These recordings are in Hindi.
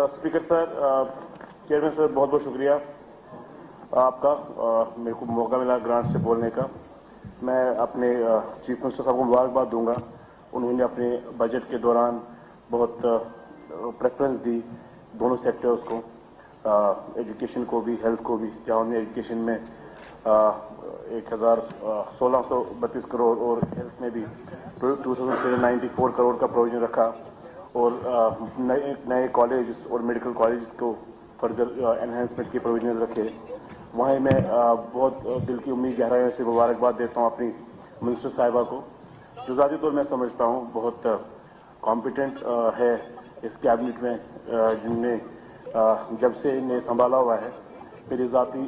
स्पीकर सर, चेयरमैन सर, बहुत बहुत शुक्रिया आपका। मेरे को मौका मिला ग्रांट से बोलने का। मैं अपने चीफ मिनिस्टर साहब को मुबारकबाद दूंगा। उन्होंने अपने बजट के दौरान बहुत प्रेफरेंस दी दोनों सेक्टर्स को, एजुकेशन को भी, हेल्थ को भी। जहाँ उन्होंने एजुकेशन में 1632 करोड़ और हेल्थ में भी 2094 करोड़ का प्रोविजन रखा, और नए कॉलेज और मेडिकल कॉलेज को फर्दर एनहेंसमेंट के प्रोविजन रखे। वहीं मैं बहुत दिल की उम्मीद गहराइयों से मुबारकबाद देता हूँ अपनी मिनिस्टर साहिबा को, जो ज़ाती तौर मैं समझता हूँ बहुत कॉम्पिटेंट है इस कैबिनेट में, जिनने जब से इन्हें संभाला हुआ है। मेरी ज़ाती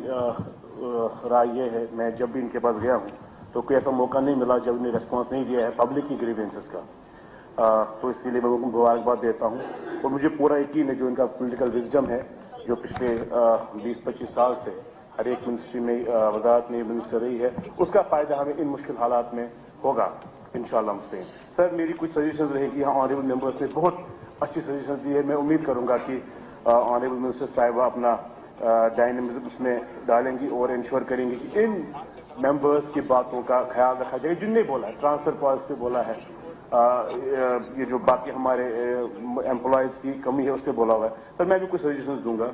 राय ये है, मैं जब भी इनके पास गया हूँ तो कोई ऐसा मौका नहीं मिला जब इन्हें रिस्पॉन्स नहीं दिया है पब्लिक की ग्रीवेंसेस का। तो इसलिए मैं उनको मुबारकबाद देता हूँ, और मुझे पूरा यकीन है जो इनका पॉलिटिकल विजडम है, जो पिछले 20-25 साल से हर एक मिनिस्ट्री में वजारत में मिनिस्टर रही है, उसका फायदा हमें इन मुश्किल हालात में होगा इंशाअल्लाह मुस्तकीम। सर, मेरी कुछ सजेशंस रहेगी। यहाँ ऑनरेबल मेंबर्स ने बहुत अच्छी सजेशंस दी है। मैं उम्मीद करूंगा कि ऑनरेबल मिनिस्टर साहिबा अपना डायनेमिज्म उसमें डालेंगी और इंश्योर करेंगी कि इन मेंबर्स की बातों का ख्याल रखा जाए जिनने बोला है, ट्रांसफर पॉलिसी पे बोला है, ये जो बाकी हमारे एम्प्लॉयज की कमी है उस पर बोला हुआ है। सर, मैं भी कुछ सजेशंस दूंगा।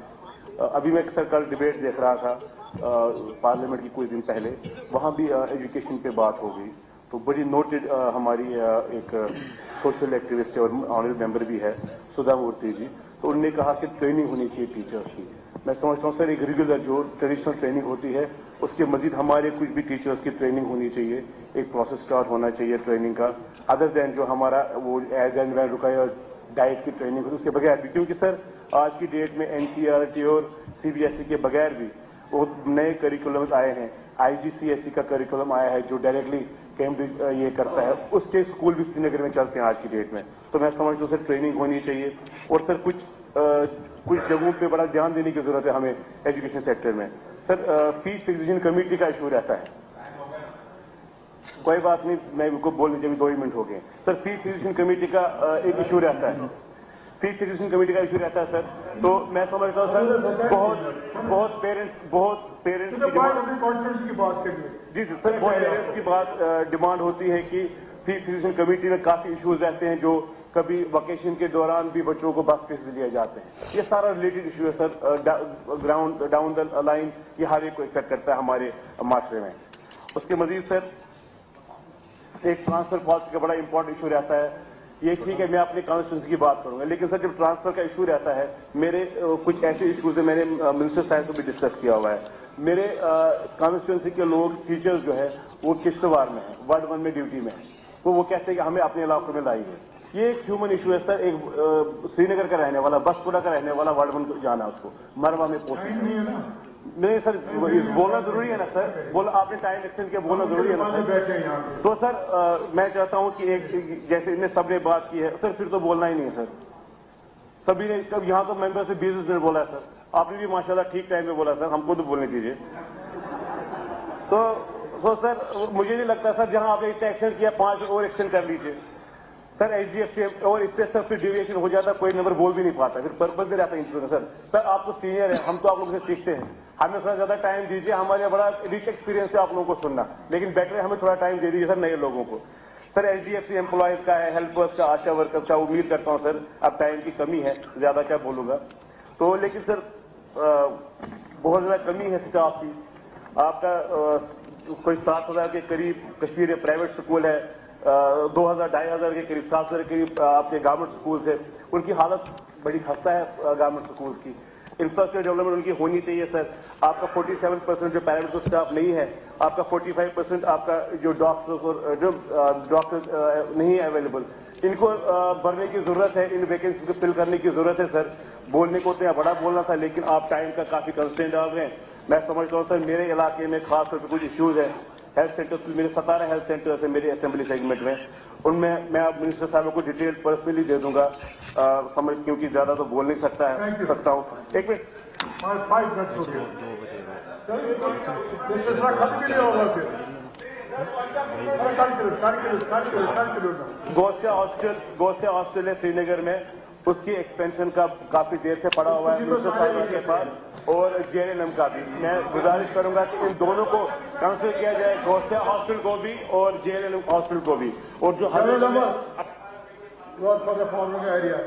अभी मैं सर कल डिबेट देख रहा था पार्लियामेंट की कुछ दिन पहले, वहाँ भी एजुकेशन पे बात हो गई। तो बड़ी नोटेड हमारी एक सोशल एक्टिविस्ट है और ऑनरेबल मेंबर भी है, सुधा मूर्ति जी। तो उन्होंने कहा कि ट्रेनिंग होनी चाहिए टीचर्स की। मैं समझता हूँ सर, एक रेगुलर जो ट्रेडिशनल ट्रेनिंग होती है उसके मजीद हमारे कुछ भी टीचर्स की ट्रेनिंग होनी चाहिए। एक प्रोसेस स्टार्ट होना चाहिए ट्रेनिंग का, अदर देन जो हमारा वो एज एंड वैन रुका डाइट की ट्रेनिंग होती उसके बगैर भी। क्योंकि सर आज की डेट में एनसीईआरटी और सीबीएसई के बगैर भी वो नए करिकुलम्स आए हैं। आईजीसीएसई का करिकुलम आया है जो डायरेक्टली कैम्ब्रिज ये करता है, उसके स्कूल भी श्रीनगर में चलते हैं आज की डेट में। तो मैं समझता हूँ सर ट्रेनिंग होनी चाहिए। और सर कुछ जगहों पे बड़ा ध्यान देने की जरूरत है हमें एजुकेशन सेक्टर में। सर, फीस फिक्सेशन कमेटी का इशू रहता है। कोई बात नहीं, मैं इनको बोलने चाहिए, 2 ही मिनट हो गए। सर, फीस फिक्सेशन कमेटी का एक इशू रहता है, फीस फिक्सेशन कमेटी का इशू रहता है सर। तो मैं समझता हूँ सर बहुत पेरेंट्स की बात करिए जी सर, बहुत पेरेंट्स की बात डिमांड होती है कि फीस फिक्सेशन कमेटी में काफी इश्यूज रहते हैं, जो कभी वकेशन के दौरान भी बच्चों को बस फीस दिए जाते हैं। ये सारा रिलेटेड इशू है sir, ground down the line ये हर एक को इफेक्ट करता है हमारे माशरे में। उसके मजीद सर एक ट्रांसफर पॉलिसी का बड़ा इंपॉर्टेंट इशू रहता है। ये ठीक है, मैं अपनी कॉन्स्टिट्यूंसी की बात करूंगा, लेकिन सर जब ट्रांसफर का इशू रहता है, मेरे कुछ ऐसे इश्यूज है, मैंने मिनिस्टर साहब से भी डिस्कस किया हुआ है। मेरे कॉन्स्टिट्यूंसी के लोग टीचर्स जो है वो किश्तवाड़ में है, वार्ड 1 में ड्यूटी में है, वो कहते हैं कि हमें अपने इलाकों में लाइए। ये एक ह्यूमन इशू है सर। एक श्रीनगर का रहने वाला, बसपुरा का रहने वाला वार्ड 1 को जाना है, उसको मरवा में पोस्ट नहीं सर, बोलना जरूरी है ना सर, आपने टाइम एक्सटेंड किया, बोलना जरूरी है ना सर। तो सर मैं चाहता हूं कि एक जैसे इन्हें सबने बात की है सर, फिर तो बोलना ही नहीं है सर। सभी ने कब यहाँ तो मेंबर से 20 मिनट बोला है सर, आपने भी माशाल्लाह ठीक टाइम पे बोला सर, हमको तो बोलने दीजिए। तो सर मुझे नहीं लगता सर, जहां आपने इतना एक्सटेंड किया 5 और एक्सटेंड कर लीजिए सर, एचडीएफसी और इससे सर फिर डेविएशन हो जाता, कोई नंबर बोल भी नहीं पाता, फिर पर्पज नहीं रहता इंश्योरेंस। सर आप तो सीनियर है, हम तो आप लोगों से सीखते हैं, हमें थोड़ा ज्यादा टाइम दीजिए, हमारे बड़ा रिच एक्सपीरियंस है आप लोगों को सुनना, लेकिन बेटर है हमें थोड़ा टाइम दे दीजिए सर नए लोगों को। सर एचडीएफसी एम्प्लॉयज का है, हेल्पर्स का, आशा वर्कर्स का, उम्मीद करता हूँ सर, अब टाइम की कमी है, ज्यादा क्या बोलूंगा तो, लेकिन सर बहुत ज्यादा कमी है स्टाफ की। आपका कोई 7,000 के करीब कश्मीर में प्राइवेट स्कूल है, 2,000-2,500 के करीब, 700 के करीब आपके गवर्नमेंट स्कूल्स है, उनकी हालत बड़ी खस्ता है गवर्नमेंट स्कूल्स की। इंफ्रास्ट्रक्चर डेवलपमेंट उनकी होनी चाहिए सर। आपका 47% जो पैरामेडिकल स्टाफ नहीं है, आपका 45% आपका जो डॉक्टर्स और जो डॉक्टर्स नहीं है अवेलेबल, इनको भरने की जरूरत है, इन वैकेंसी को फिल करने की जरूरत है सर। बोलने को तो बड़ा बोलना था, लेकिन आप टाइम का काफी कंस्ट्रेंट डाल रहे हैं। मैं समझता हूँ सर मेरे इलाके में खासतौर पर कुछ इश्यूज है, हेल्थ सेंटर, मेरे 17 हेल्थ सेंटर्स है मेरे असेंबली सेगमेंट में, उनमें मैं अब मिनिस्टर साहब को डिटेल पर्सनली दे दूंगा, समझ, क्योंकि ज्यादा तो बोल नहीं सकता हूँ। एक मिनट, 5 मिनट हो गए, गौसिया हॉस्टल है श्रीनगर में, उसकी एक्सपेंशन का काफी देर से पड़ा हुआ है मिनिस्टर साहब के पास, और JNM का भी। मैं गुजारिश करूंगा कि इन दोनों को काउंसिल किया जाए, गौसिया हॉस्टल को भी और JNM हॉस्टल को भी। और जो एरिया